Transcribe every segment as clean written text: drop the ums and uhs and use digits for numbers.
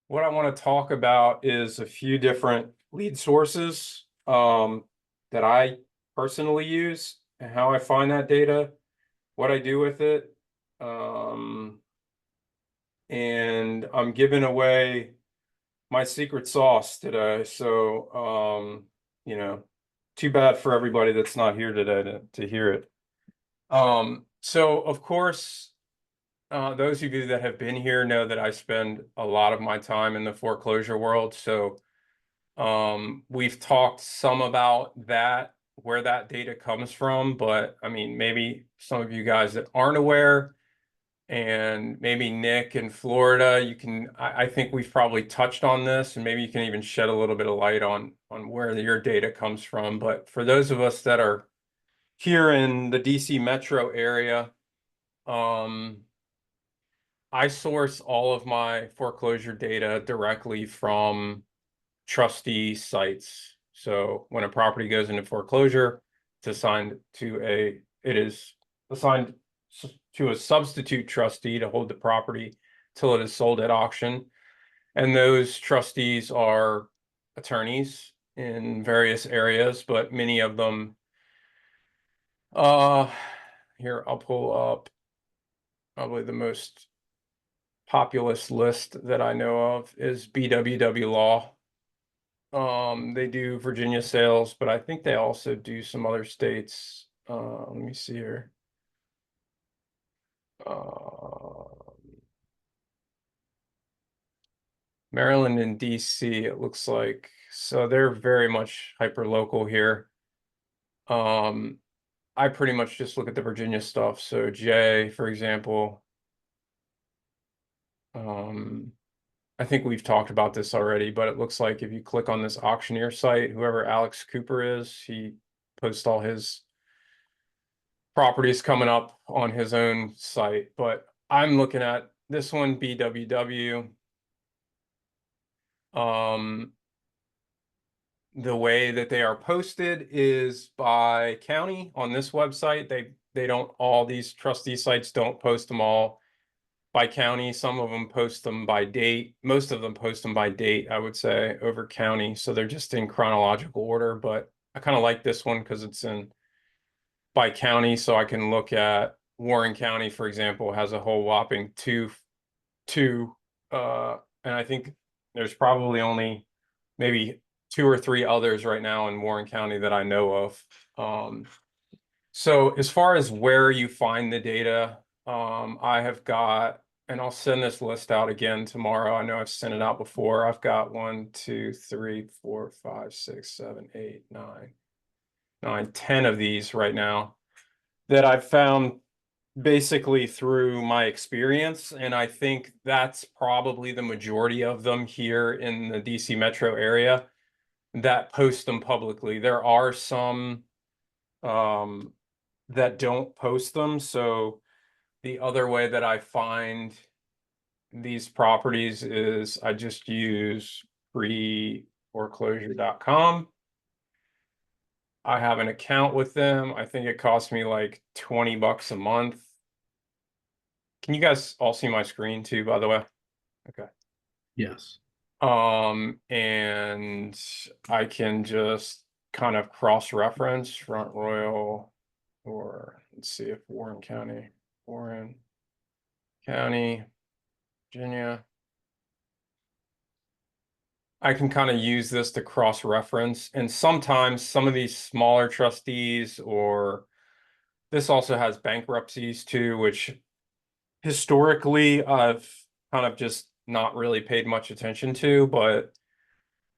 What I want to talk about is a few different lead sources that I personally use and how I find that data, what I do with it. Um, and I'm giving away my secret sauce today. So, too bad for everybody that's not here today to hear it. So of course, those of you that have been here know that I spend a lot of my time in the foreclosure world. So we've talked some about that, where that data comes from, but I mean, maybe some of you guys that aren't aware, and maybe Nick in Florida, I think we've probably touched on this, and maybe you can even shed a little bit of light on where your data comes from. But for those of us that are here in the DC metro area, um, I source all of my foreclosure data directly from trustee sites. So when a property goes into foreclosure, it is assigned to a substitute trustee to hold the property till it is sold at auction. And those trustees are attorneys in various areas, but many of them, uh, here, I'll pull up probably the most populous list that I know of is BWW Law. They do Virginia sales, but I think they also do some other states. Let me see here. Uh, Maryland and DC, it looks like. So they're very much hyper local here. Um, I pretty much just look at the Virginia stuff. So Jay, for example, um, I think we've talked about this already, but it looks like if you click on this auctioneer site, whoever Alex Cooper is, he posts all his properties coming up on his own site. But I'm looking at this one, BWW. Um, the way that they are posted is by county on this website. They don't, all these trustee sites don't post them all by county. Some of them post them by date. Most of them post them by date, I would say, over county. So they're just in chronological order. But I kind of like this one because it's in by county. So I can look at Warren County, for example, has a whole whopping two, and I think there's probably only maybe two or three others right now in Warren County that I know of. So as far as where you find the data, I have got, and I'll send this list out again tomorrow. I know I've sent it out before. I've got 1, 2, 3, 4, 5, 6, 7, 8, 9, 10 of these right now that I've found basically through my experience. And I think that's probably the majority of them here in the DC metro area that post them publicly. There are some um, that don't post them. So the other way that I find these properties is I just use pre-foreclosure.com. I have an account with them. I think it costs me like 20 bucks a month. Can you guys all see my screen too, by the way? Okay. Yes. And I can just kind of cross-reference Front Royal, or let's see if Warren County, Virginia. I can kind of use this to cross-reference, and sometimes some of these smaller trustees, or this also has bankruptcies too, which historically I've kind of just not really paid much attention to, but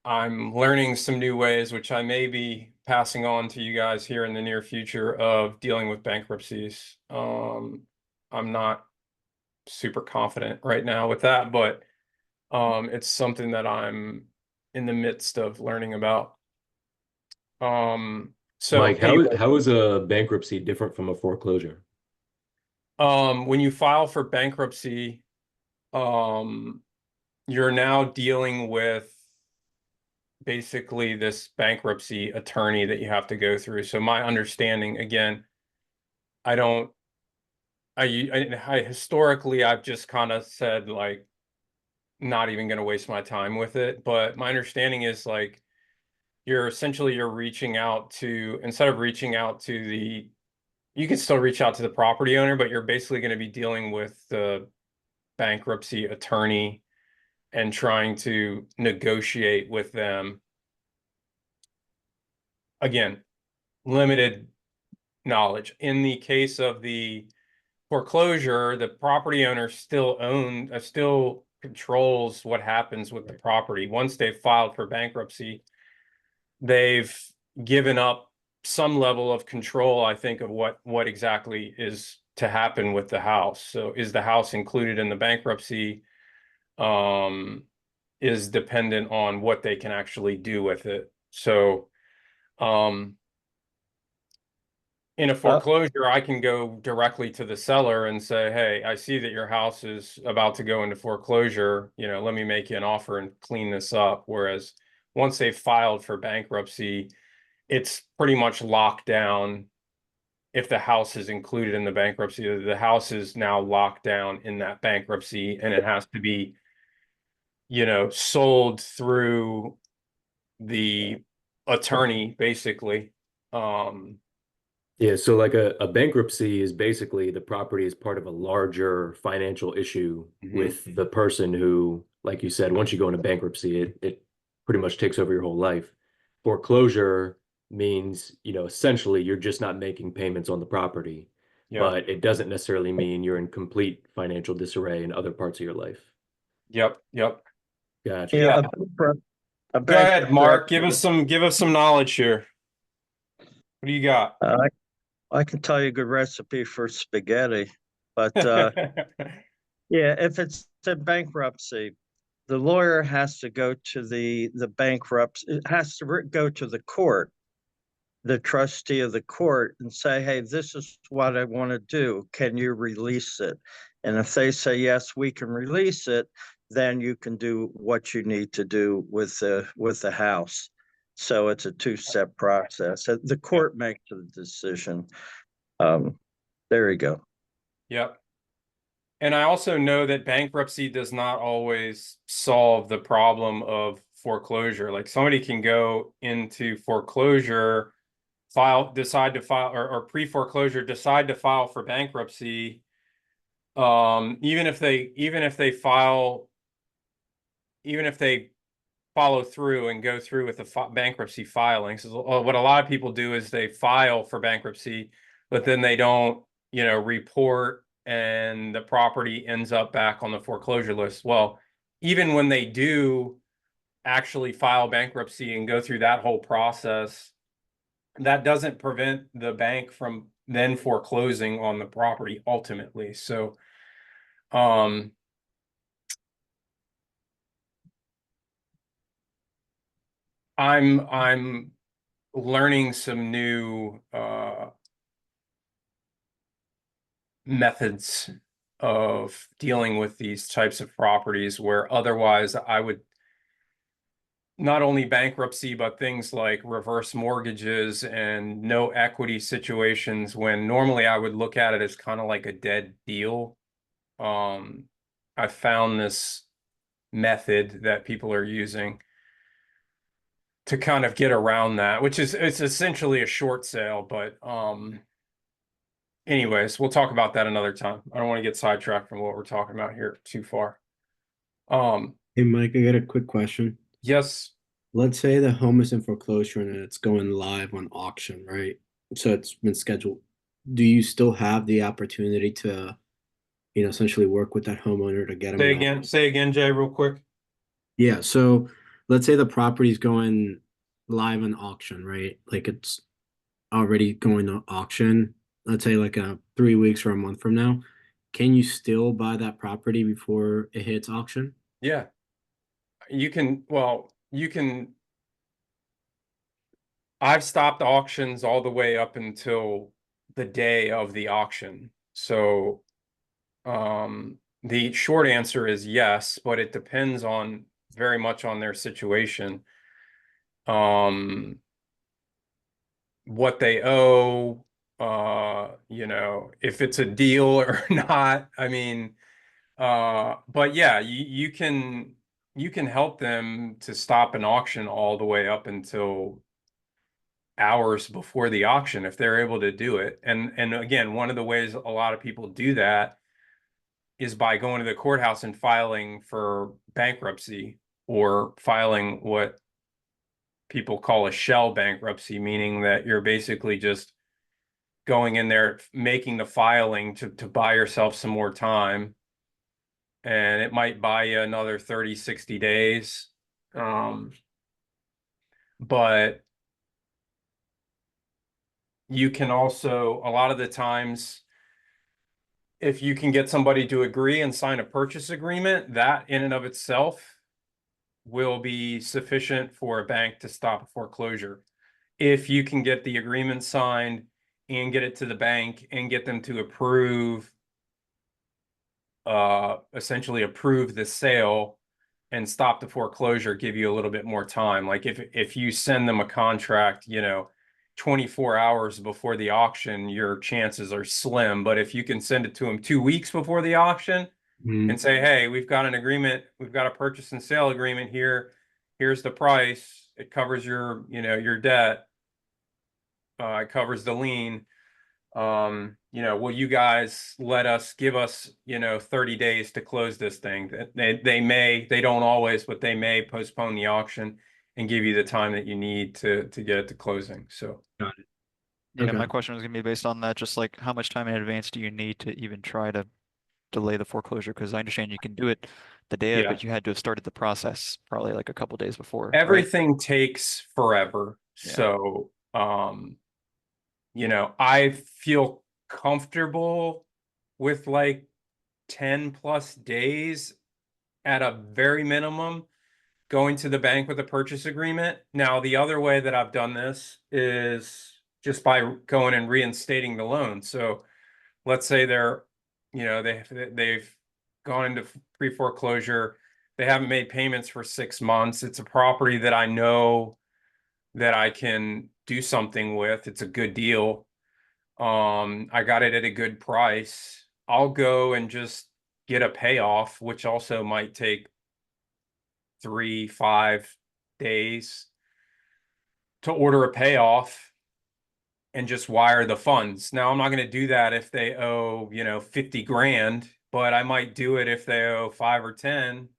I'm learning some new ways, which I may be passing on to you guys here in the near future of dealing with bankruptcies. I'm not super confident right now with that, but it's something that I'm in the midst of learning about. So Mike, anyway, how is a bankruptcy different from a foreclosure? when you file for bankruptcy, um, you're now dealing with basically this bankruptcy attorney that you have to go through. So my understanding, again, I don't, I historically, I've just kind of said like, not even going to waste my time with it. But my understanding is like you're reaching out to, instead of reaching out to the, you can still reach out to the property owner, but you're basically going to be dealing with the bankruptcy attorney and trying to negotiate with them. Again, limited knowledge. In the case of the foreclosure, the property owner still controls what happens with the property. Once they've filed for bankruptcy, they've given up some level of control, I think, of what exactly is to happen with the house. So is the house included in the bankruptcy? Is dependent on what they can actually do with it. So in a Uh, foreclosure, I can go directly to the seller and say, hey, I see that your house is about to go into foreclosure. You know, let me make you an offer and clean this up. Whereas once they've filed for bankruptcy, it's pretty much locked down. If the house is included in the bankruptcy, the house is now locked down in that bankruptcy, and it has to be, sold through the attorney, basically. Um, Yeah, so like a bankruptcy is basically the property is part of a larger financial issue mhm. with the person who, like you said, once you go into bankruptcy, it pretty much takes over your whole life. Foreclosure means, essentially you're just not making payments on the property, Yep, but it doesn't necessarily mean you're in complete financial disarray in other parts of your life. yep. Gotcha. yeah, Yeah. a Go ahead, Mark. bankruptcy. Give us some knowledge here. What do you got? I can tell you a good recipe for spaghetti, but yeah, if it's a bankruptcy, the lawyer has to go to the bankrupt. It has to go to the court, the trustee of the court, and say, "Hey, this is what I want to do. Can you release it?" And if they say yes, we can release it, then you can do what you need to do with the house. So it's a two-step process. The Yep, court makes the decision. Um, there you go. yep. And I also know that bankruptcy does not always solve the problem of foreclosure. Like somebody can go into foreclosure, decide to file, or pre-foreclosure, decide to file for bankruptcy. Even if they file, even if they follow through and go through with the bankruptcy filings. What a lot of people do is they file for bankruptcy, but then they don't, report, and the property ends up back on the foreclosure list. Well, even when they do actually file bankruptcy and go through that whole process, that doesn't prevent the bank from then foreclosing on the property ultimately. So, um, I'm learning some new methods of dealing with these types of properties where otherwise I would not only bankruptcy, but things like reverse mortgages and no equity situations when normally I would look at it as kind of like a dead deal. Um, I found this method that people are using to kind of get around that, which is it's essentially a short sale, but anyways, we'll talk about that another time. I don't want to get sidetracked from what we're talking about here too far. Um, Hey Mike, I got a quick question. yes, Let's say the home is in foreclosure and it's going live on auction, right? So it's been scheduled. Do you still have the opportunity to, essentially work with that homeowner to get them an offer? say again, Jay, real quick. Yeah, so let's say the property's going live on auction, right? Like it's already going to auction, let's say like 3 weeks or a month from now. Can you still buy that property before it hits auction? Yeah, you can. I've stopped auctions all the way up until the day of the auction. So, the short answer is yes, but it depends on very much on their situation. Um, what they owe, if it's a deal or not. I mean, But yeah, you can help them to stop an auction all the way up until hours before the auction if they're able to do it. And again, one of the ways a lot of people do that is by going to the courthouse and filing for bankruptcy, or filing what people call a shell bankruptcy, meaning that you're basically just going in there, making the filing to buy yourself some more time. And it might buy you another 30, 60 days. But you can also, a lot of the times, if you can get somebody to agree and sign a purchase agreement, that in and of itself will be sufficient for a bank to stop a foreclosure. If you can get the agreement signed and get it to the bank and get them to approve, essentially approve the sale and stop the foreclosure, give you a little bit more time. Like if you send them a contract, 24 hours before the auction, your chances are slim. But if you can send it to them 2 weeks before the auction Mhm. and say, hey, we've got an agreement, we've got a purchase and sale agreement here. Here's the price. It covers your debt. It covers the lien. Will you guys give us, 30 days to close this thing? They don't always, but they may postpone the auction and give you the time that you need to get it to closing. So Got it. Yeah, my Okay. question was gonna be based on that, just like how much time in advance do you need to even try to delay the foreclosure? Because I understand you can do it the day of, yeah, but you had to have started the process probably like a couple days before, right? everything takes forever. Yeah. So, I feel comfortable with like 10 plus days at a very minimum going to the bank with a purchase agreement. Now, the other way that I've done this is just by going and reinstating the loan. So let's say they've gone into pre-foreclosure, they haven't made payments for 6 months. It's a property that I know that I can do something with. It's a good deal. I got it at a good price. I'll go and just get a payoff, which also might take 3, 5 days to order a payoff and just wire the funds. Now, I'm not going to do that if they owe, 50 grand, but I might do it if they owe 5 or 10.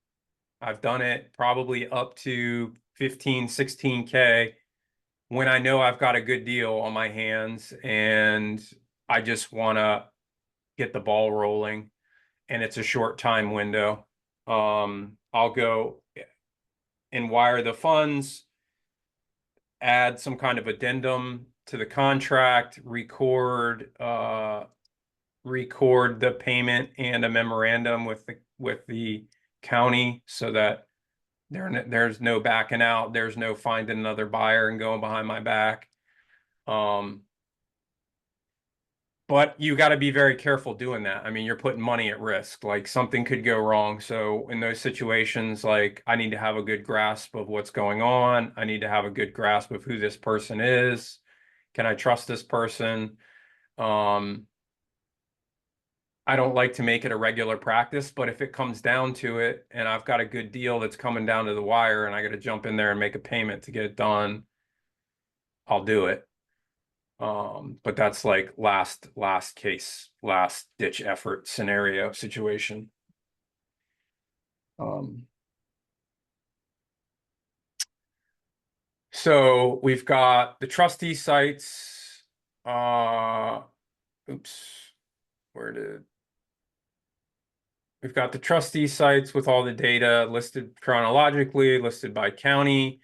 I've done it probably up to 15, 16K when I know I've got a good deal on my hands and I just want to get the ball rolling and it's a short time window. I'll go and wire the funds, add some kind of addendum to the contract, record the payment and a memorandum with the county so that there's no backing out, there's no finding another buyer and going behind my back. But you got to be very careful doing that. I mean, you're putting money at risk. Like something could go wrong. So in those situations, like I need to have a good grasp of what's going on. I need to have a good grasp of who this person is. Can I trust this person? Um, I don't like to make it a regular practice, but if it comes down to it and I've got a good deal that's coming down to the wire and I got to jump in there and make a payment to get it done, I'll do it. But that's like last case, last ditch effort scenario situation. So we've got the trustee sites. Oops, we've got the trustee sites with all the data listed chronologically, listed by county.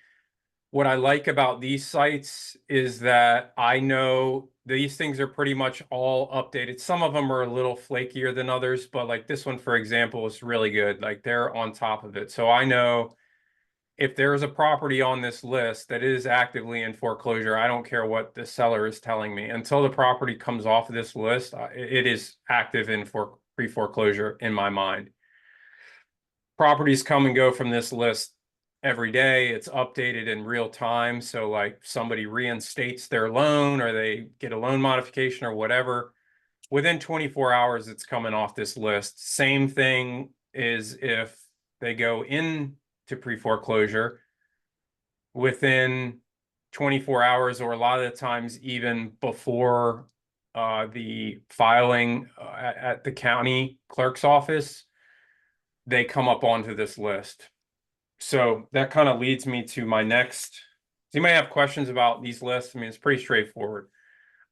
What I like about these sites is that I know these things are pretty much all updated. Some of them are a little flakier than others, but like this one, for example, is really good. Like they're on top of it. So I know if there is a property on this list that is actively in foreclosure, I don't care what the seller is telling me. Until the property comes off of this list, it is active in pre-foreclosure in my mind. Properties come and go from this list every day. It's updated in real time. So like somebody reinstates their loan or they get a loan modification or whatever. within 24 hours, it's coming off this list. Same thing is if they go into pre-foreclosure within 24 hours, or a lot of the times even before the filing at the county clerk's office, they come up onto this list. So that kind of leads me to my next. Does anybody have questions about these lists? I mean, it's pretty straightforward.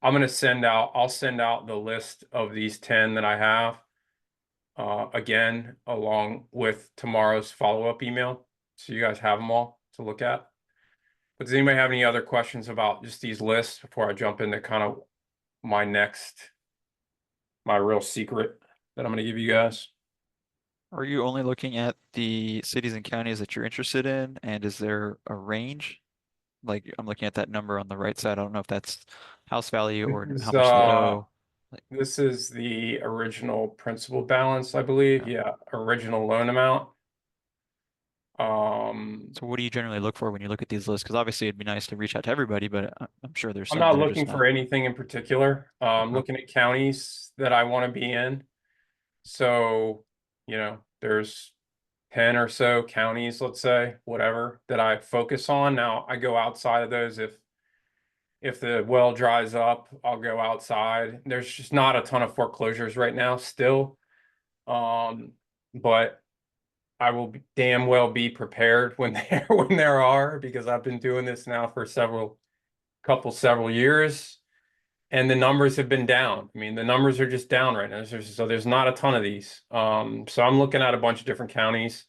I'll send out the list of these 10 that I have again, along with tomorrow's follow-up email. So you guys have them all to look at. But does anybody have any other questions about just these lists before I jump into kind of my real secret that I'm going to give you guys? Are you only looking at the cities and counties that you're interested in? And is there a range? Like I'm looking at that number on the right side. I don't know if that's house value or This how is, much they owe. This is the original principal balance, I believe. Yeah, original loan amount. So what do you generally look for when you look at these lists? Because obviously it'd be nice to reach out to everybody, but I'm sure there's I'm some not that are just looking for not. anything in particular. I'm Okay. looking at counties that I want to be in. So, there's 10 or so counties, let's say, whatever, that I focus on. Now, I go outside of those if the well dries up, I'll go outside. There's just not a ton of foreclosures right now still. But I will damn well be prepared when there are, because I've been doing this now for several years, and the numbers have been down. I mean, the numbers are just down right now. So there's not a ton of these. So I'm looking at a bunch of different counties.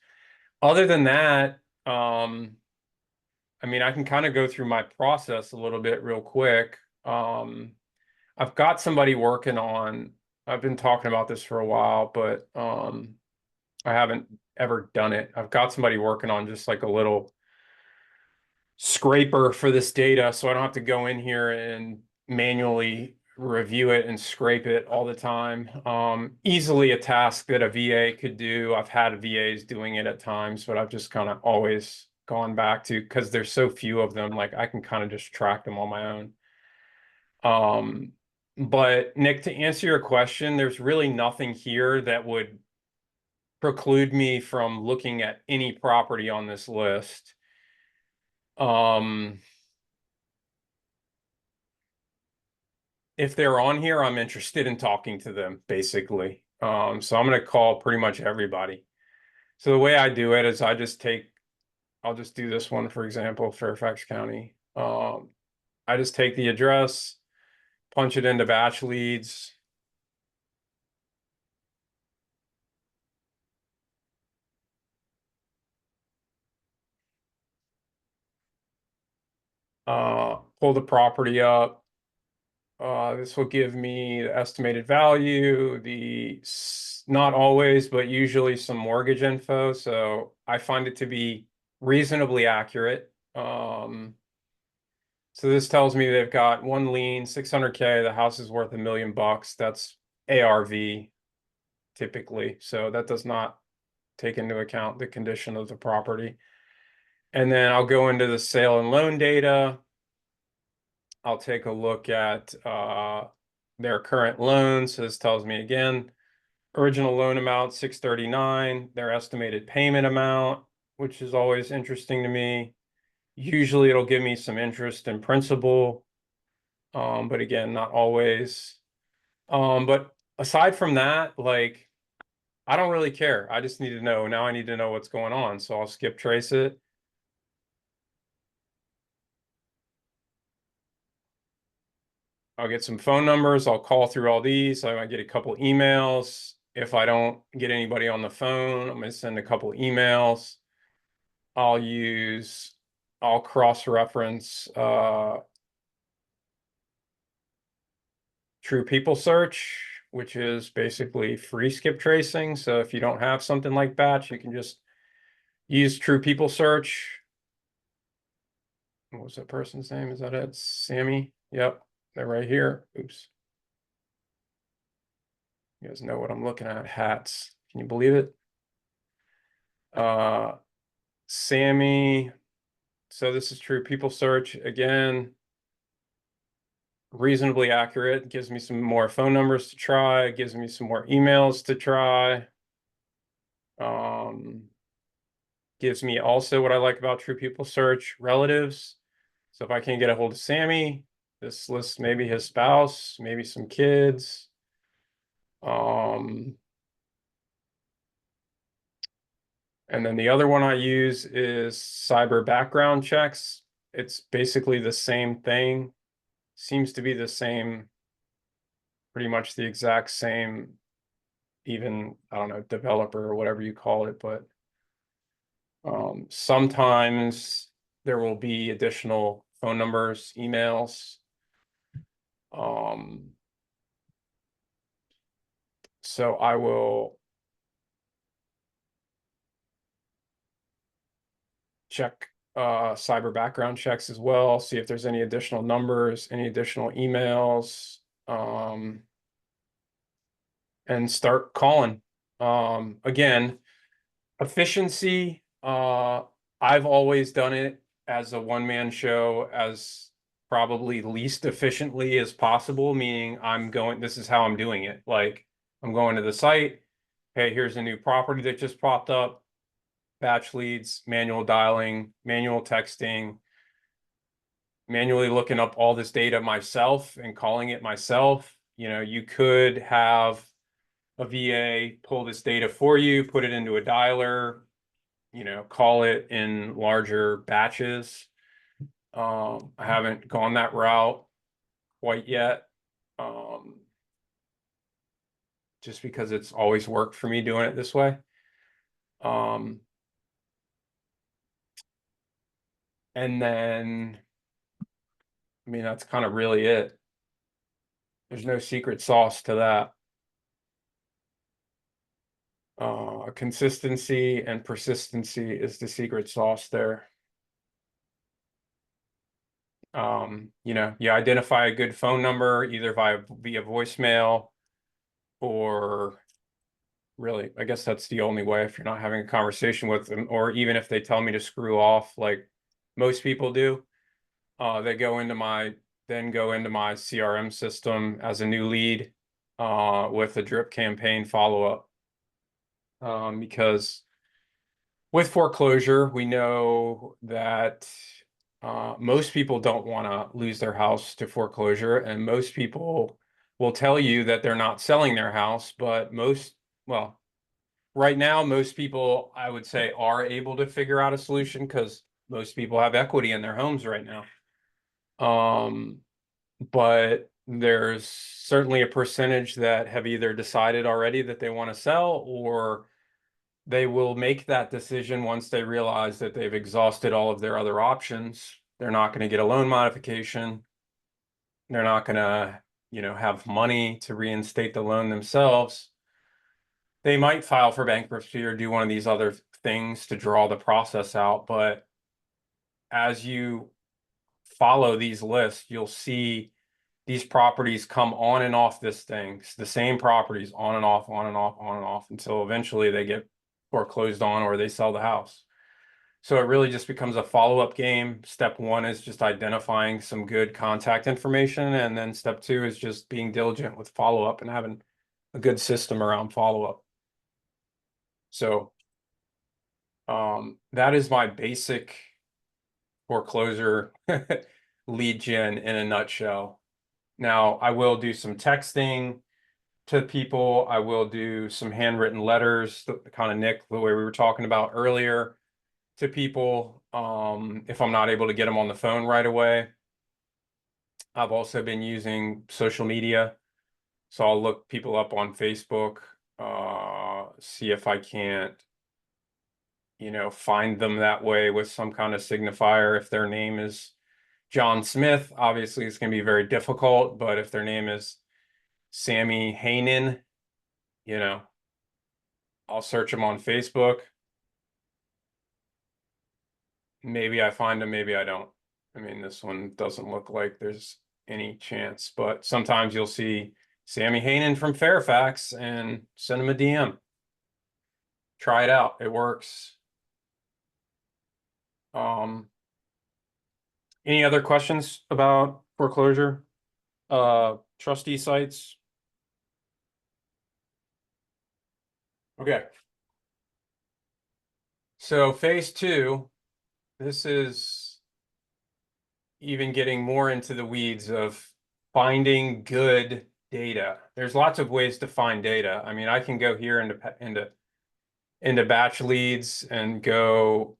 Other than that, I mean, I can kind of go through my process a little bit real quick. I've got somebody working on, I've been talking about this for a while, but I haven't ever done it. I've got somebody working on just like a little scraper for this data, so I don't have to go in here and manually review it and scrape it all the time. Easily a task that a VA could do. I've had VAs doing it at times, but I've just kind of always gone back to, because there's so few of them, like I can kind of just track them on my own. But Nick, to answer your question, there's really nothing here that would preclude me from looking at any property on this list. If they're on here, I'm interested in talking to them, basically. So I'm going to call pretty much everybody. So the way I do it is I'll just do this one, for example, Fairfax County. I just take the address, punch it into batch leads. Pull the property up. This will give me the estimated value, not always, but usually some mortgage info. So I find it to be reasonably accurate. So this tells me they've got one lien, 600K. The house is worth $1 million. That's ARV typically. So that does not take into account the condition of the property. And then I'll go into the sale and loan data. I'll take a look at their current loans. So this tells me again, original loan amount 639, their estimated payment amount, which is always interesting to me. Usually it'll give me some interest in principal, but again, not always. But aside from that, like, I don't really care. I just need to know. Now I need to know what's going on. So I'll skip trace it. I'll get some phone numbers. I'll call through all these. I might get a couple emails. If I don't get anybody on the phone, I'm going to send a couple emails. I'll cross-reference True People Search, which is basically free skip tracing. So if you don't have something like Batch, you can just use True People Search. What was that person's name? Is that it? Sammy? Yep, they're right here. Oops. You guys know what I'm looking at. Hats. Can you believe it? Sammy. So this is True People Search again. reasonably accurate. Gives me some more phone numbers to try, gives me some more emails to try. Gives me also what I like about True People Search, relatives. So if I can't get a hold of Sammy, this lists maybe his spouse, maybe some kids. And then the other one I use is cyber background checks. It's basically the same thing. Seems to be the same, pretty much the exact same, even, I don't know, developer or whatever you call it, but sometimes there will be additional phone numbers, emails. So I will check cyber background checks as well, see if there's any additional numbers, any additional emails, and start calling. Again, efficiency, I've always done it as a one-man show as probably least efficiently as possible, meaning this is how I'm doing it. Like, I'm going to the site, hey, here's a new property that just popped up, batch leads, manual dialing, manual texting, manually looking up all this data myself and calling it myself. You know, you could have a VA pull this data for you, put it into a dialer, you know, call it in larger batches. I haven't gone that route quite yet. Just because it's always worked for me doing it this way. And then, I mean, that's kind of really it. There's no secret sauce to that. Consistency and persistency is the secret sauce there. You know, you identify a good phone number either via voicemail or really, I guess that's the only way if you're not having a conversation with them, or even if they tell me to screw off, like most people do, they go into my CRM system as a new lead with a drip campaign follow-up. Because with foreclosure, we know that most people don't want to lose their house to foreclosure, and most people will tell you that they're not selling their house, but well, right now, most people, I would say, are able to figure out a solution because most people have equity in their homes right now. But there's certainly a percentage that have either decided already that they want to sell, or they will make that decision once they realize that they've exhausted all of their other options. They're not going to get a loan modification. They're not going to, you know, have money to reinstate the loan themselves. They might file for bankruptcy or do one of these other things to draw the process out. But as you follow these lists, you'll see these properties come on and off this thing, the same properties on and off, on and off, on and off, until eventually they get foreclosed on or they sell the house. So it really just becomes a follow-up game. Step one is just identifying some good contact information. And then step two is just being diligent with follow-up and having a good system around follow-up. So that is my basic foreclosure lead gen in a nutshell. Now, I will do some texting to people. I will do some handwritten letters, kind of Nick, the way we were talking about earlier, to people if I'm not able to get them on the phone right away. I've also been using social media. So I'll look people up on Facebook, see if I can't, you know, find them that way with some kind of signifier. If their name is John Smith, obviously it's going to be very difficult, but if their name is Sammy Hainen, you know, I'll search them on Facebook. Maybe I find them, maybe I don't. I mean, this one doesn't look like there's any chance, but sometimes you'll see Sammy Hainen from Fairfax and send him a DM. Try it out. It works. Any other questions about foreclosure? trustee sites. Okay. So phase 2, this is even getting more into the weeds of finding good data. There's lots of ways to find data. I mean, I can go here into batch leads and go,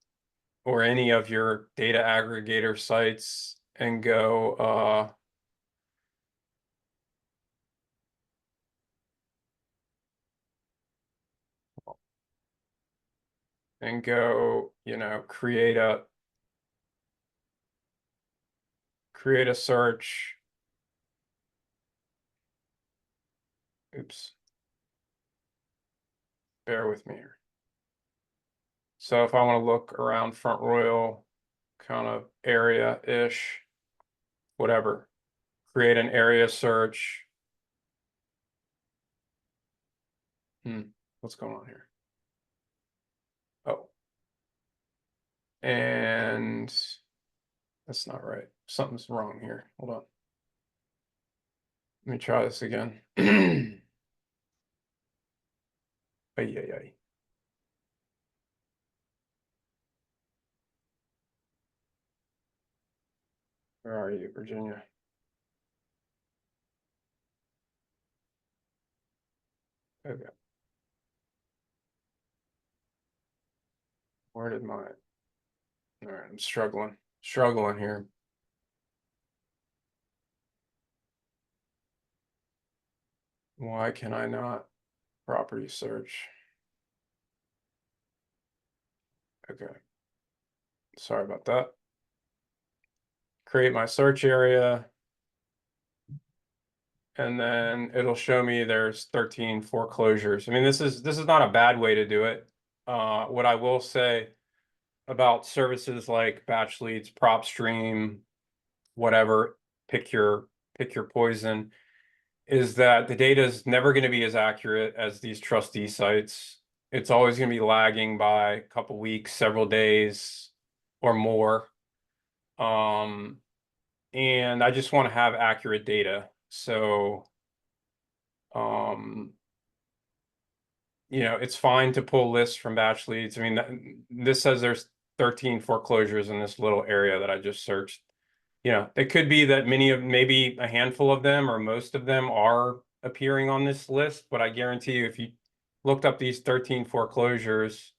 or any of your data aggregator sites, and go create a search. Oops. Bear with me here. So if I want to look around Front Royal kind of area-ish, whatever, create an area search. What's going on here? Oh. And that's not right. Something's wrong here. Hold on. Let me try this again. Ay, ay, ay. Where are you, Virginia? Okay. Where did my... All right, I'm struggling here. Why can I not property search? Okay. Sorry about that. Create my search area. And then it'll show me there's 13 foreclosures. I mean, this is not a bad way to do it. What I will say about services like batch leads, PropStream, whatever, pick your poison, is that the data is never going to be as accurate as these trustee sites. It's always going to be lagging by a couple weeks, several days, or more. And I just want to have accurate data. So, it's fine to pull lists from batch leads. I mean, this says there's 13 foreclosures in this little area that I just searched. It could be that maybe a handful of them or most of them are appearing on this list, but I guarantee you, if you looked up these 13 foreclosures,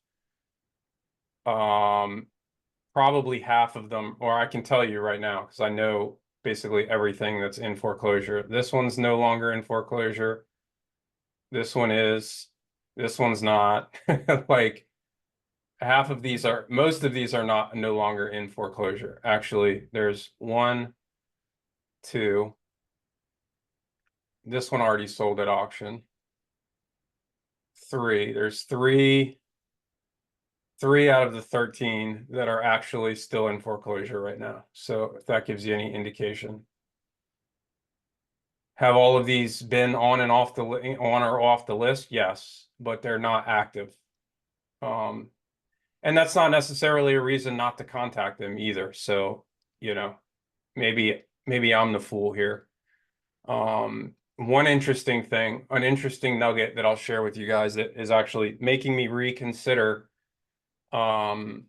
probably half of them, or I can tell you right now, because I know basically everything that's in foreclosure. This one's no longer in foreclosure. This one is, this one's not. Like, most of these are no longer in foreclosure. Actually, there's 1, 2. This one already sold at auction. 3. There's 3 out of the 13 that are actually still in foreclosure right now. So if that gives you any indication. Have all of these been on or off the list? Yes, but they're not active. And that's not necessarily a reason not to contact them either. So, maybe I'm the fool here. One interesting thing, an interesting nugget that I'll share with you guys that is actually making me reconsider my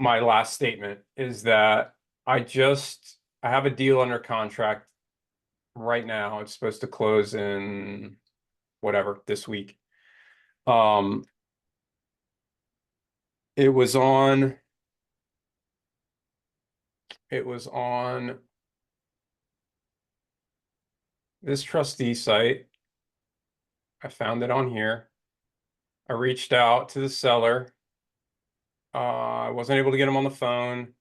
last statement, is that I have a deal under contract right now. It's supposed to close in whatever this week. It was on this trustee site. I found it on here. I reached out to the seller. I wasn't able to get him on the phone.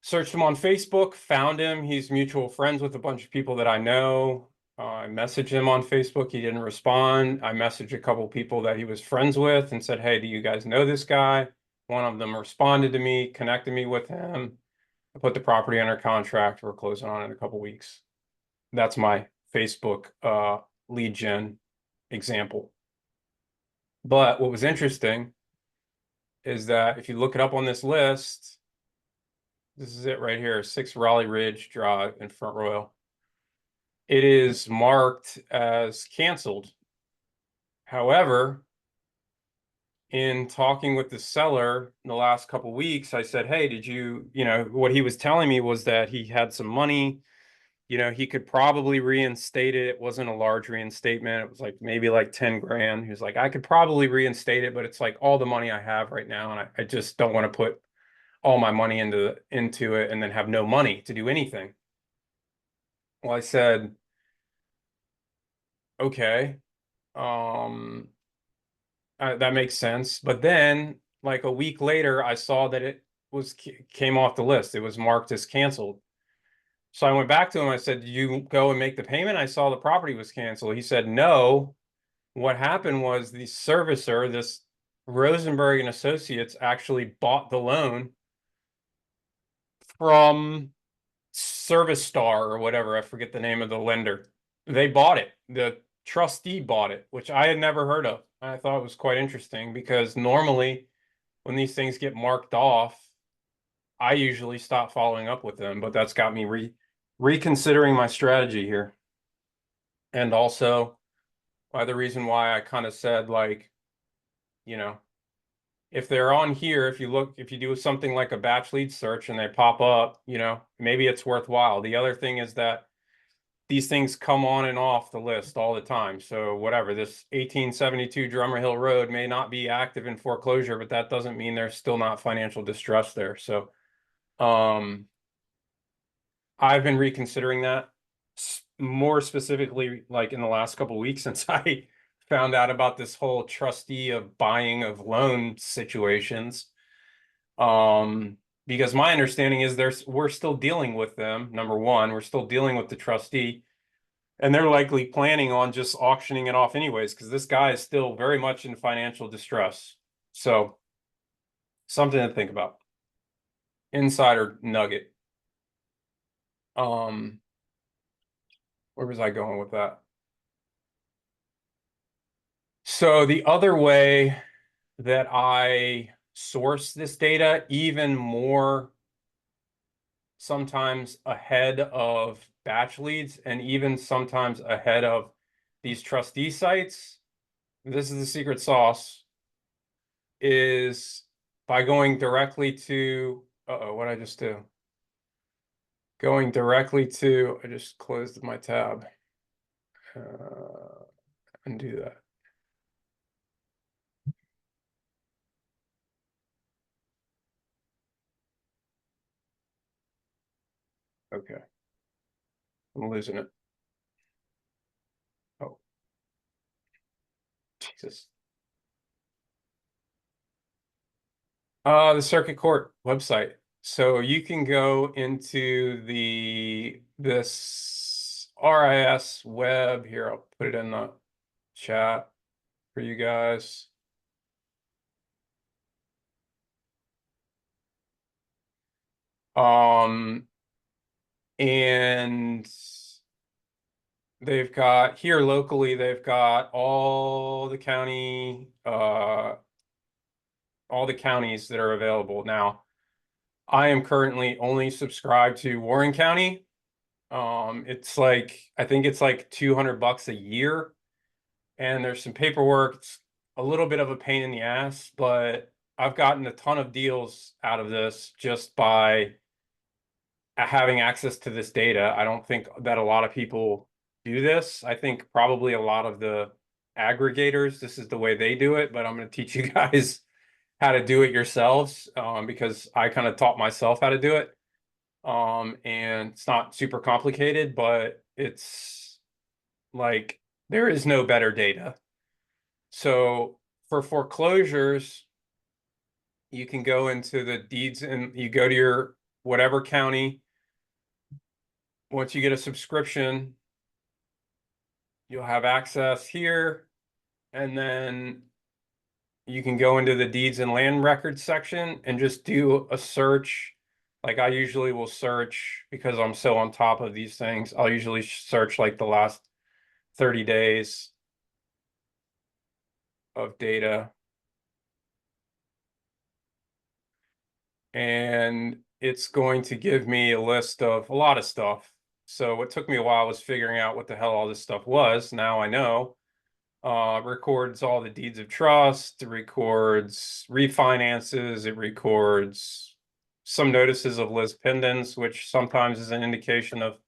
Searched him on Facebook, found him. He's mutual friends with a bunch of people that I know. I messaged him on Facebook. He didn't respond. I messaged a couple people that he was friends with and said, hey, do you guys know this guy? One of them responded to me, connected me with him. I put the property under contract. We're closing on it in a couple weeks. That's my Facebook lead gen example. But what was interesting is that if you look it up on this list, This is it right here, 6 Raleigh Ridge Drive in Front Royal. It is marked as canceled. However, in talking with the seller in the last couple weeks, I said, hey, did you, what he was telling me was that he had some money, he could probably reinstate it. It wasn't a large reinstatement. It was like maybe like 10 grand. He was like, I could probably reinstate it, but it's like all the money I have right now. And I just don't want to put all my money into it and then have no money to do anything. Well, I said, okay, that makes sense. But then, like a week later, I saw that it came off the list. It was marked as canceled. So I went back to him. I said, "Did you go and make the payment? I saw the property was canceled." He said, "No. What happened was the servicer, this Rosenberg and Associates, actually bought the loan from Service Star or whatever. I forget the name of the lender. They bought it. The trustee bought it, which I had never heard of. I thought it was quite interesting because normally when these things get marked off, I usually stop following up with them, but that's got me reconsidering my strategy here. And also the reason why I kind of said, like, if they're on here, if you do something like a batch lead search and they pop up, maybe it's worthwhile. The other thing is that these things come on and off the list all the time. So whatever, this 1872 Drummer Hill Road may not be active in foreclosure, but that doesn't mean there's still not financial distress there. So I've been reconsidering that more specifically, like in the last couple of weeks since I found out about this whole trustee of buying of loan situations. Because my understanding is we're still dealing with them. Number one, we're still dealing with the trustee, and they're likely planning on just auctioning it off anyways, because this guy is still very much in financial distress. So something to think about. Insider nugget. Where was I going with that? So the other way that I source this data, even more sometimes ahead of batch leads and even sometimes ahead of these trustee sites, this is the secret sauce, is by going directly to, what did I just do? Going directly to, I just closed my tab. Undo that. Okay. I'm losing it. Oh, Jesus. The circuit court website. So you can go into this RIS web here. I'll put it in the chat for you guys. And they've got here locally, they've got all the counties that are available. Now, I am currently only subscribed to Warren County. It's like, I think it's like $200 a year, and there's some paperwork. It's a little bit of a pain in the ass, but I've gotten a ton of deals out of this just by having access to this data. I don't think that a lot of people do this. I think probably a lot of the aggregators, this is the way they do it, but I'm going to teach you guys how to do it yourselves, because I kind of taught myself how to do it. And it's not super complicated, but it's like there is no better data. So for foreclosures, you can go into the deeds and you go to your whatever county. Once you get a subscription, you'll have access here, and then you can go into the deeds and land records section and just do a search. Like I usually will search, because I'm so on top of these things, I'll usually search like the last 30 days of data. and it's going to give me a list of a lot of stuff. So what took me a while was figuring out what the hell all this stuff was. Now I know. Records all the deeds of trust, it records refinances, it records some notices of lis pendens, which sometimes is an indication of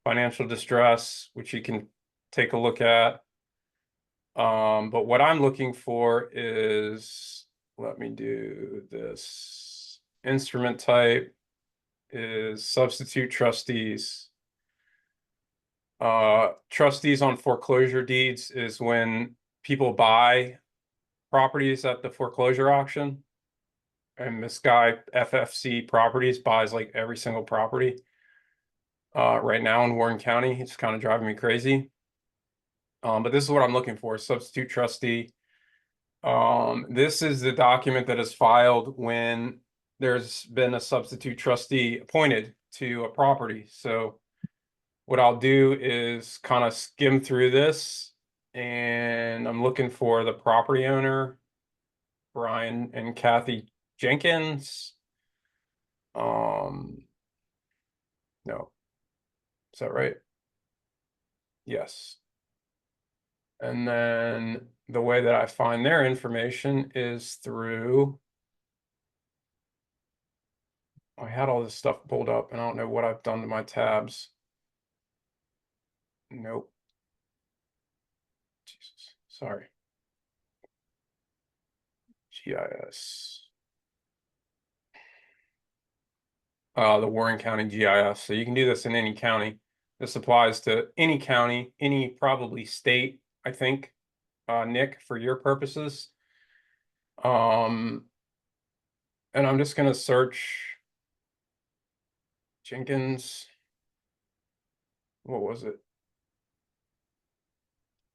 financial distress, which you can take a look at. But what I'm looking for is, let me do this. Instrument type is substitute trustees. Trustees on foreclosure deeds is when people buy properties at the foreclosure auction. And this guy, FFC Properties, buys like every single property right now in Warren County. It's kind of driving me crazy. But this is what I'm looking for, substitute trustee. This is the document that is filed when there's been a substitute trustee appointed to a property. So what I'll do is kind of skim through this, and I'm looking for the property owner, Brian and Kathy Jenkins. No. Is that right? Yes. And then the way that I find their information is through, I had all this stuff pulled up and I don't know what I've done to my tabs. Nope. Jesus, sorry. GIS. The Warren County GIS. So you can do this in any county. This applies to any county, any probably state, I think, Nick, for your purposes. And I'm just gonna search Jenkins. What was it?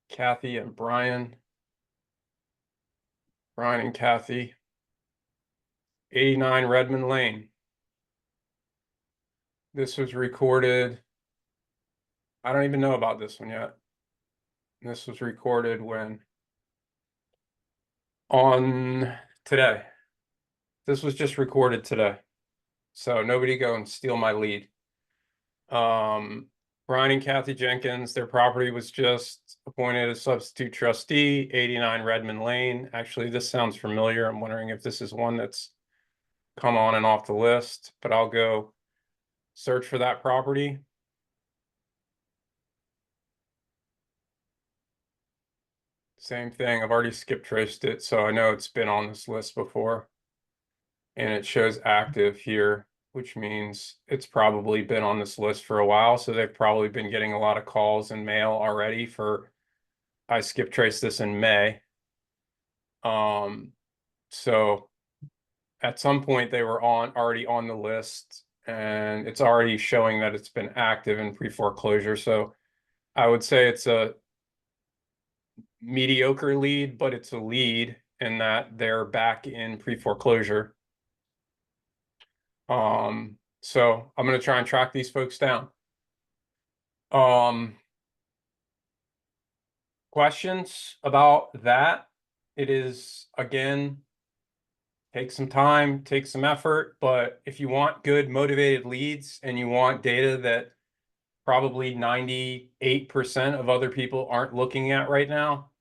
Kathy and Brian. Brian and Kathy. 89 Redmond Lane. This was recorded. I don't even know about this one yet. This was recorded when? On today. This was just recorded today. So nobody go and steal my lead. Brian and Kathy Jenkins, their property was just appointed as substitute trustee, 89 Redmond Lane. Actually, this sounds familiar. I'm wondering if this is one that's come on and off the list, but I'll go search for that property. Same thing. I've already skip traced it, so I know it's been on this list before. And it shows active here, which means it's probably been on this list for a while. So they've probably been getting a lot of calls and mail already for, I skip traced this in May. So at some point they were already on the list, and it's already showing that it's been active in pre-foreclosure. So I would say it's a mediocre lead, but it's a lead in that they're back in pre-foreclosure. So I'm going to try and track these folks down. Questions about that? It is, again, take some time, take some effort, but if you want good motivated leads and you want data that probably 98% of other people aren't looking at right now,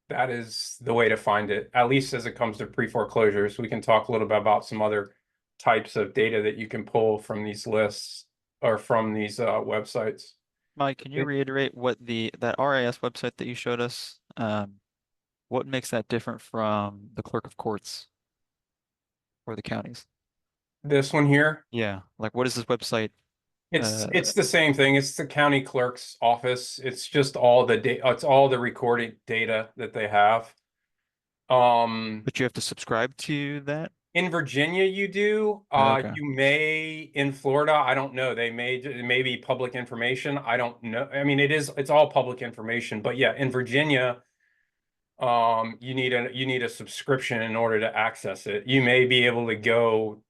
that is the way to find it, at least as it comes to pre-foreclosures. We can talk a little bit about some other types of data that you can pull from these lists or from these websites. Mike, can you reiterate what that RIS website that you showed us, what makes that different from the clerk of courts or the counties? This one here, Yeah, like what is this website? it's the same thing. It's the county clerk's office. It's just all the data. It's all the recorded data that they have. But you have to subscribe to that? In Virginia, you do. Okay. You may in Florida. I don't know. It may be public information. I don't know. I mean, it's all public information. But yeah, in Virginia, you need a subscription in order to access it. You may be able to go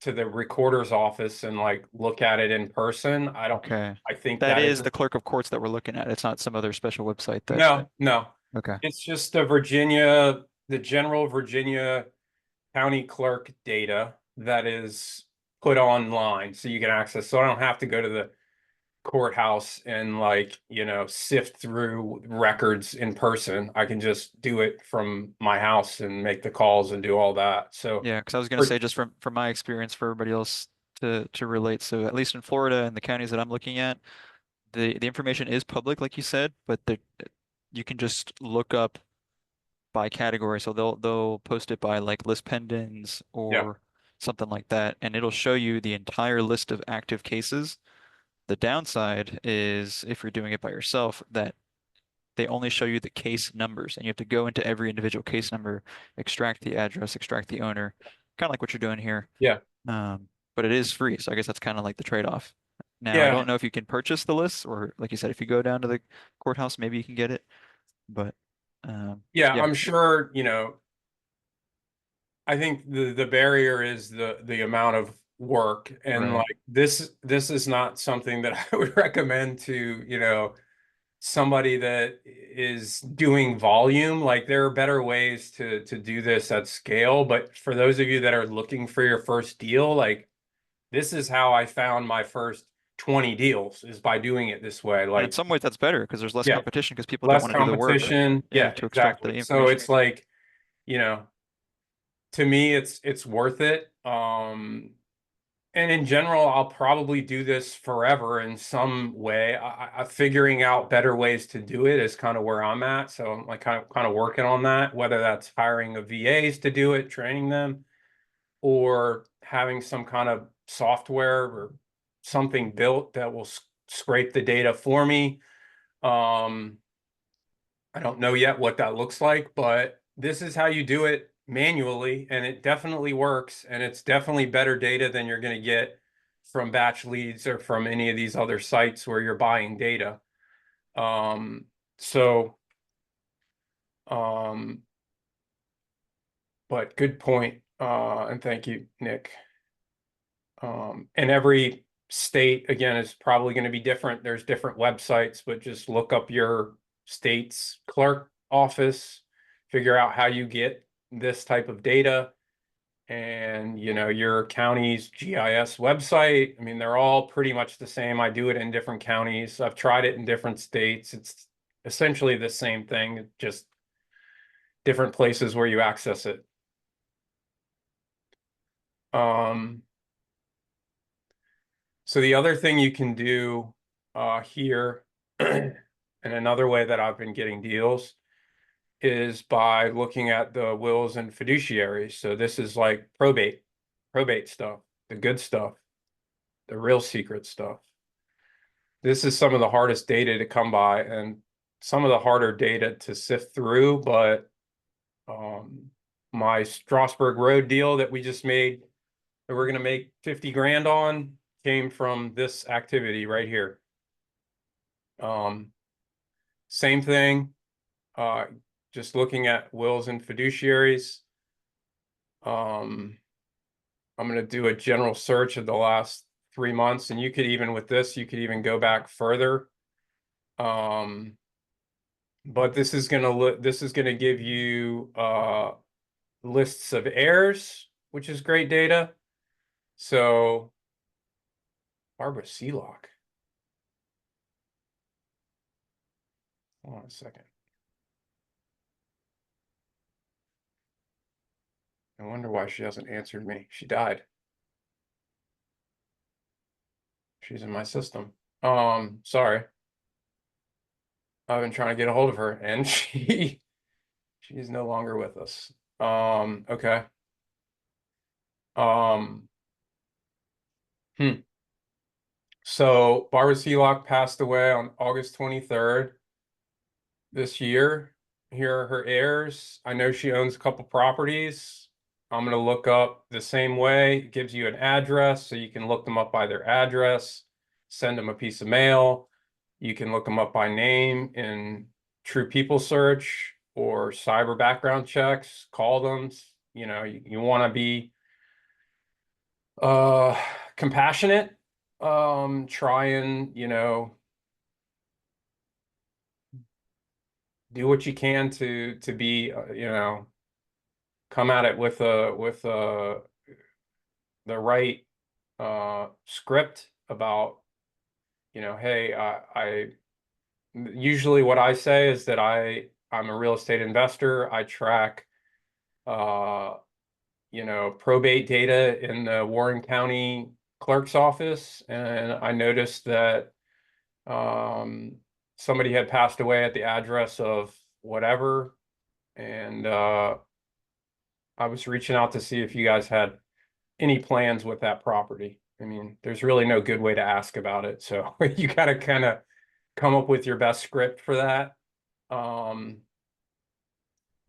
to the recorder's office and like look at it in person. Okay. I think That that is the clerk of courts that we're looking at. It's not some other special website that. no. Okay. It's just the general Virginia county clerk data that is put online so you can access. So I don't have to go to the courthouse and like, sift through records in person. I can just do it from my house and make the calls and do all that. So Yeah, because I was gonna say just from my experience for everybody else to relate. So at least in Florida and the counties that I'm looking at, the information is public, like you said, but you can just look up by category. So they'll post it by like list pendants yeah, or something like that, and it'll show you the entire list of active cases. The downside is if you're doing it by yourself, that they only show you the case numbers, and you have to go into every individual case number, extract the address, extract the owner, kind of like what you're doing here. yeah, But it is free, so I guess that's kind of like the trade-off. Now, I yeah, don't know if you can purchase the list, or like you said, if you go down to the courthouse, maybe you can get it. But yeah. yeah, I'm sure, I think the barrier is the amount of work, and right. like this is not something that I would recommend to, somebody that is doing volume. Like there are better ways to do this at scale, but for those of you that are looking for your first deal, like this is how I found my first 20 deals, is by doing it this way. And in Like, some ways, that's better because there's less yeah, competition because people don't less want to do the work, competition. yeah, Yeah, to extract the exactly. So information. it's like, you know, to me, it's worth it. And in general, I'll probably do this forever in some way. Figuring out better ways to do it is kind of where I'm at. So I'm like kind of working on that, whether that's hiring a VAs to do it, training them, or having some kind of software or something built that will scrape the data for me. Um, I don't know yet what that looks like, but this is how you do it manually, and it definitely works, and it's definitely better data than you're going to get from batch leads or from any of these other sites where you're buying data. Um, so, um, but good point. And thank you, Nick. And every state, again, is probably going to be different. There's different websites, but just look up your state's clerk office, figure out how you get this type of data, and your county's GIS website. I mean, they're all pretty much the same. I do it in different counties. I've tried it in different states. It's essentially the same thing, just different places where you access it. Um, So the other thing you can do here, and another way that I've been getting deals, is by looking at the wills and fiduciaries. So this is like probate stuff, the good stuff, the real secret stuff. This is some of the hardest data to come by and some of the harder data to sift through, but my Strasburg Road deal that we just made, that we're going to make 50 grand on, came from this activity right here. Same thing, just looking at wills and fiduciaries. I'm going to do a general search of the last 3 months, and you could even with this, you could even go back further. But this is going to give you lists of heirs, which is great data. So Barbara Seelock. Hold on a second. I wonder why she hasn't answered me. She died. She's in my system. Sorry. I've been trying to get a hold of her, and she's no longer with us. Okay. Um, hmm. So Barbara Seelock passed away on August 23rd this year. Here are her heirs. I know she owns a couple properties. I'm gonna look up the same way. It gives you an address, so you can look them up by their address, send them a piece of mail. You can look them up by name in True People Search or cyber background checks, call them. You want to be uh compassionate. Try and, do what you can to be, come at it with the right script about, you know, hey, I usually what I say is that I'm a real estate investor. I track you know, probate data in the Warren County Clerk's office, and I noticed that somebody had passed away at the address of whatever, and I was reaching out to see if you guys had any plans with that property. I mean, there's really no good way to ask about it, so you gotta kind of come up with your best script for that.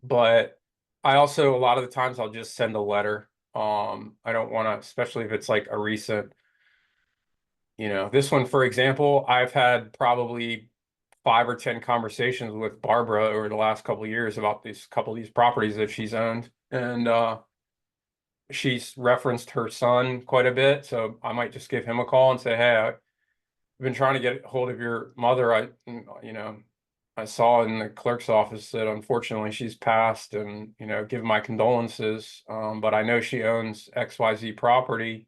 But I also, a lot of the times I'll just send a letter. I don't want to, especially if it's like a recent, you know, this one, for example, I've had probably 5 or 10 conversations with Barbara over the last couple of years about these couple of these properties that she's owned. And she's referenced her son quite a bit. So I might just give him a call and say, hey, I've been trying to get hold of your mother. You know, I saw in the clerk's office that unfortunately she's passed, and, you know, give my condolences. But I know she owns XYZ property.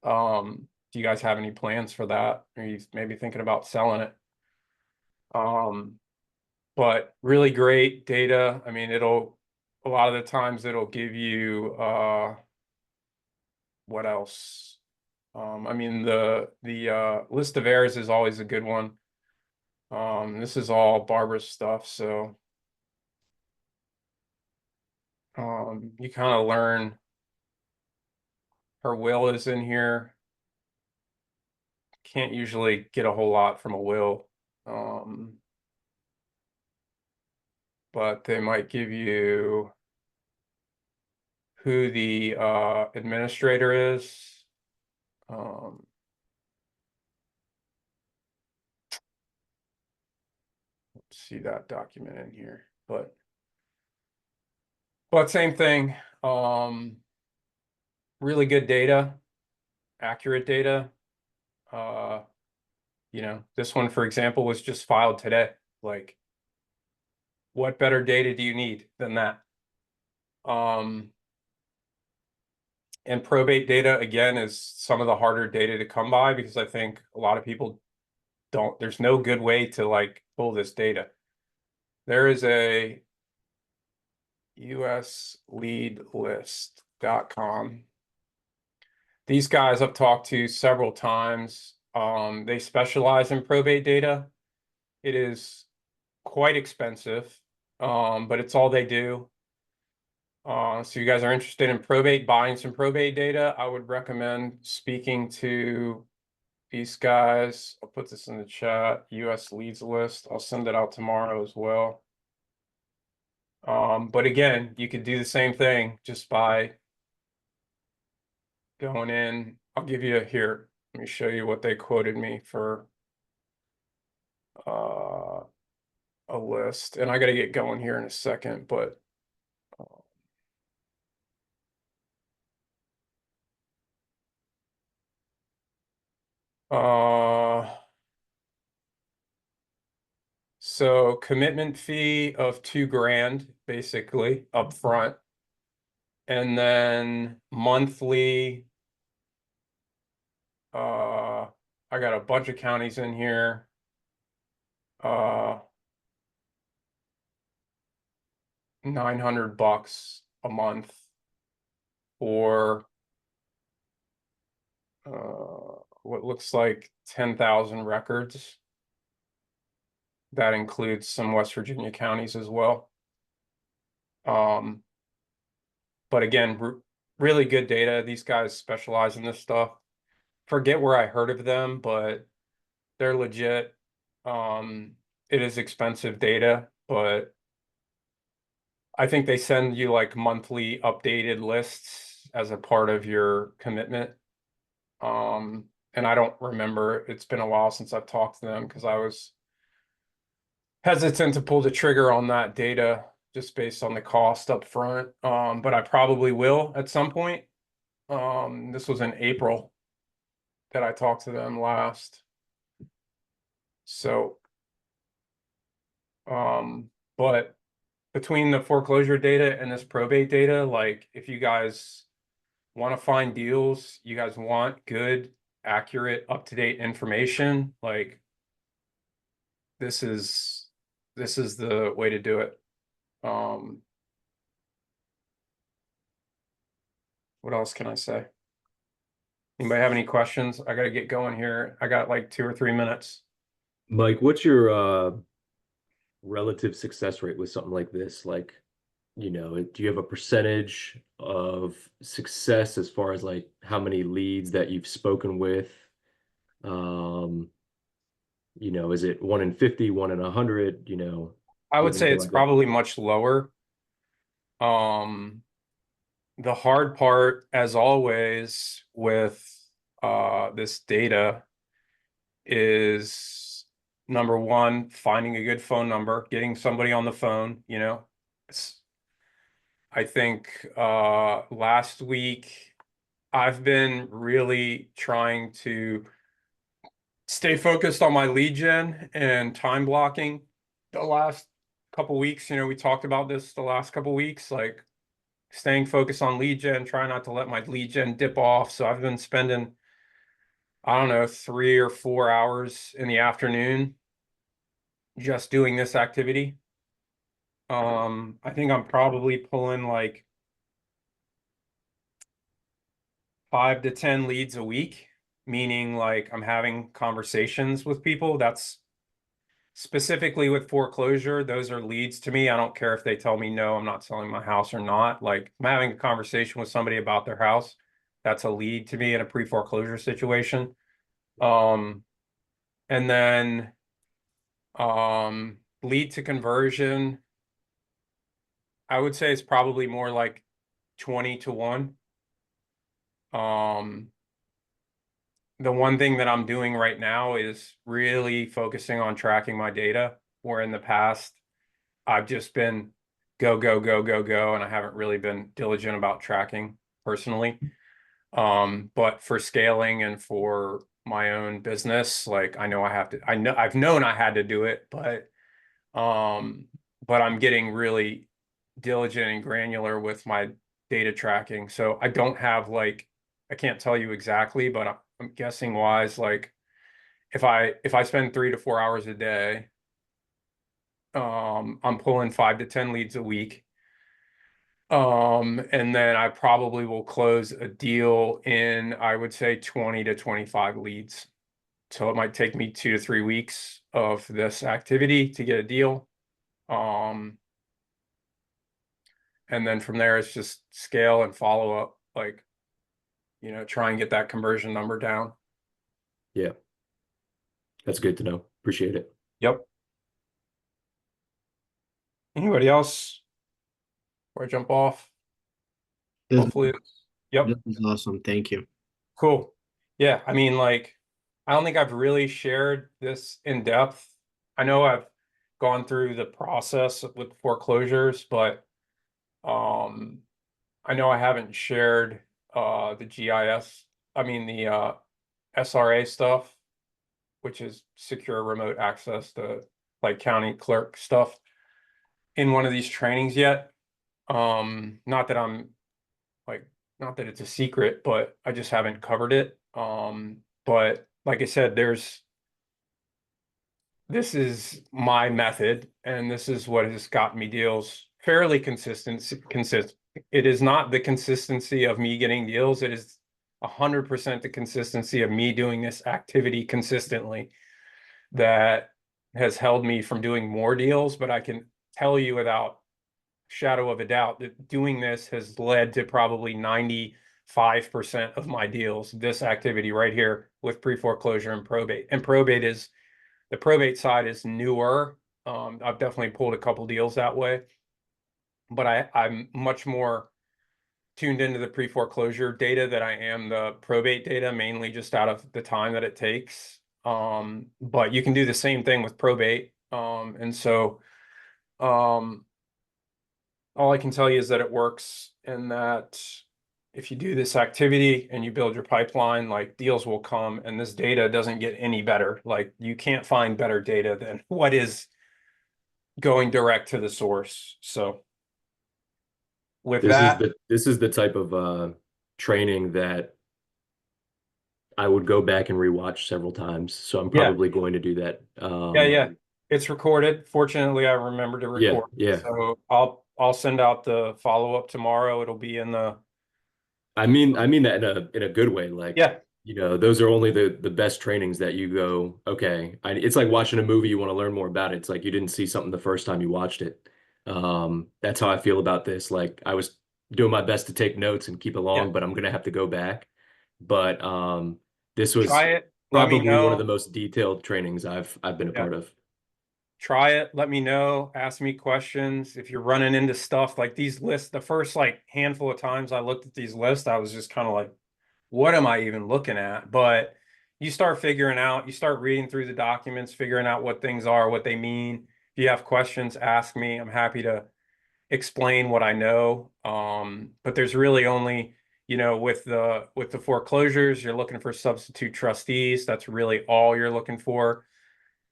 Do you guys have any plans for that? Are you maybe thinking about selling it? But really great data. I mean, a lot of the times it'll give you, what else? I mean, the list of errors is always a good one. This is all Barbara's stuff, so you kind of learn. Her will is in here. Can't usually get a whole lot from a will. But they might give you who the administrator is. Let's see that document in here, but same thing. Really good data, accurate data. You know, this one, for example, was just filed today. Like, what better data do you need than that? And probate data, again, is some of the harder data to come by, because I think a lot of people don't, there's no good way to like pull this data. There is a usleadlist.com. These guys I've talked to several times. They specialize in probate data. It is quite expensive, but it's all they do. So you guys are interested in probate, buying some probate data, I would recommend speaking to these guys. I'll put this in the chat, US Leads List. I'll send it out tomorrow as well. But again, you could do the same thing just by going in. I'll give you here. Let me show you what they quoted me for a list. And I got to get going here in a second, but so commitment fee of $2,000 basically up front. And then monthly, I got a bunch of counties in here. 900 bucks a month for what looks like 10,000 records. That includes some West Virginia counties as well. But again, really good data. These guys specialize in this stuff. Forget where I heard of them, but they're legit. It is expensive data, but I think they send you like monthly updated lists as a part of your commitment. And I don't remember, it's been a while since I've talked to them because I was hesitant to pull the trigger on that data just based on the cost up front. But I probably will at some point. This was in April that I talked to them last. So, but between the foreclosure data and this probate data, like if you guys want to find deals, you guys want good, accurate, up-to-date information, like this is the way to do it. What else can I say? Anybody have any questions? I gotta get going here. I got like 2 or 3 minutes. Mike, what's your relative success rate with something like this? Like, do you have a percentage of success as far as like how many leads that you've spoken with? Is it 1 in 50, 1 in 100? I would anything say it's like that? probably much lower. The hard part, as always, with this data is number one, finding a good phone number, getting somebody on the phone, I think last week I've been really trying to stay focused on my lead gen and time blocking the last couple weeks. We talked about this the last couple weeks, like staying focused on lead gen, try not to let my lead gen dip off. So I've been spending, I don't know, 3 or 4 hours in the afternoon just doing this activity. I think I'm probably pulling like 5 to 10 leads a week, meaning like I'm having conversations with people. That's specifically with foreclosure. Those are leads to me. I don't care if they tell me, no, I'm not selling my house or not. Like I'm having a conversation with somebody about their house. That's a lead to me in a pre-foreclosure situation. And then lead to conversion, I would say it's probably more like 20 to 1. The one thing that I'm doing right now is really focusing on tracking my data, where in the past I've just been go, go, go, go, go, and I haven't really been diligent about tracking personally. But for scaling and for my own business, like I know I've known I had to do it, but I'm getting really diligent and granular with my data tracking. So I don't have like, I can't tell you exactly, but I'm guessing wise, like if I spend 3 to 4 hours a day, I'm pulling 5 to 10 leads a week. And then I probably will close a deal in, I would say 20 to 25 leads. So it might take me 2 to 3 weeks of this activity to get a deal. And then from there, it's just scale and follow up, like, try and get that conversion number down. Yeah. That's good to know. Appreciate it. Yep. Anybody else? Before I jump off? This, Hopefully, yep. this is awesome. Thank you. Cool. Yeah, I mean, like, I don't think I've really shared this in depth. I know I've gone through the process with foreclosures, but I know I haven't shared the GIS, I mean the SRA stuff, which is secure remote access to like county clerk stuff in one of these trainings yet. Not that I'm like, not that it's a secret, but I just haven't covered it. But like I said, this is my method, and this is what has gotten me deals fairly consistent. It is not the consistency of me getting deals. It is 100% the consistency of me doing this activity consistently that has held me from doing more deals. But I can tell you without shadow of a doubt that doing this has led to probably 95% of my deals, this activity right here with pre-foreclosure and probate. And the probate side is newer. I've definitely pulled a couple deals that way, but I'm much more tuned into the pre-foreclosure data that I am the probate data, mainly just out of the time that it takes. But you can do the same thing with probate. And so all I can tell you is that it works, and that if you do this activity and you build your pipeline, like deals will come, and this data doesn't get any better. Like you can't find better data than what is going direct to the source. So with This is that, the type of training that I would go back and rewatch several times. So I'm yeah, probably going to do that. yeah. It's recorded. Fortunately, I remember to Yeah, record. yeah. So I'll send out the follow-up tomorrow. It'll be in the I mean that in a good way. Like, yeah, those are only the best trainings that you go, okay. It's like watching a movie, you want to learn more about it. It's like you didn't see something the first time you watched it. That's how I feel about this. Like I was doing my best to take notes and keep yeah. along, but I'm gonna have to go back. But this was Try it. Let me probably one of the know. most detailed trainings I've been a Yeah. part of. Try it. Let me know. Ask me questions. If you're running into stuff like these lists, the first like handful of times I looked at these lists, I was just kind of like, what am I even looking at? But you start figuring out, you start reading through the documents, figuring out what things are, what they mean. If you have questions, ask me. I'm happy to explain what I know. But there's really only, with the foreclosures, you're looking for substitute trustees. That's really all you're looking for.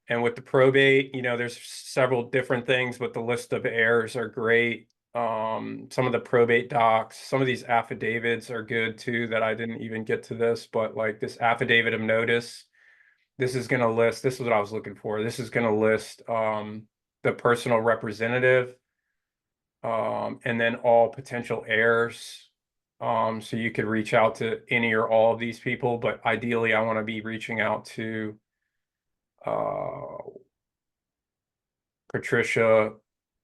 And with the probate, there's several different things, but the list of heirs are great. Some of the probate docs, some of these affidavits are good too, that I didn't even get to this, but like this affidavit of notice, this is what I was looking for. This is going to list the personal representative, and then all potential heirs. So you could reach out to any or all of these people, but ideally I want to be reaching out to Patricia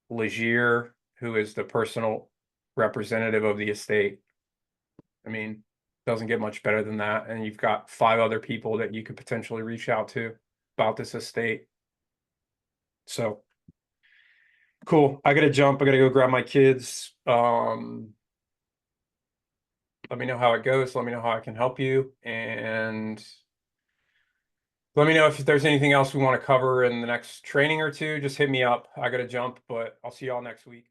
Legier, who is the personal representative of the estate. I mean, doesn't get much better than that. And you've got 5 other people that you could potentially reach out to about this estate. So cool. I gotta jump. I gotta go grab my kids. Let me know how it goes. Let me know how I can help you. And let me know if there's anything else we want to cover in the next training or two. Just hit me up. I gotta jump, but I'll see y'all next week.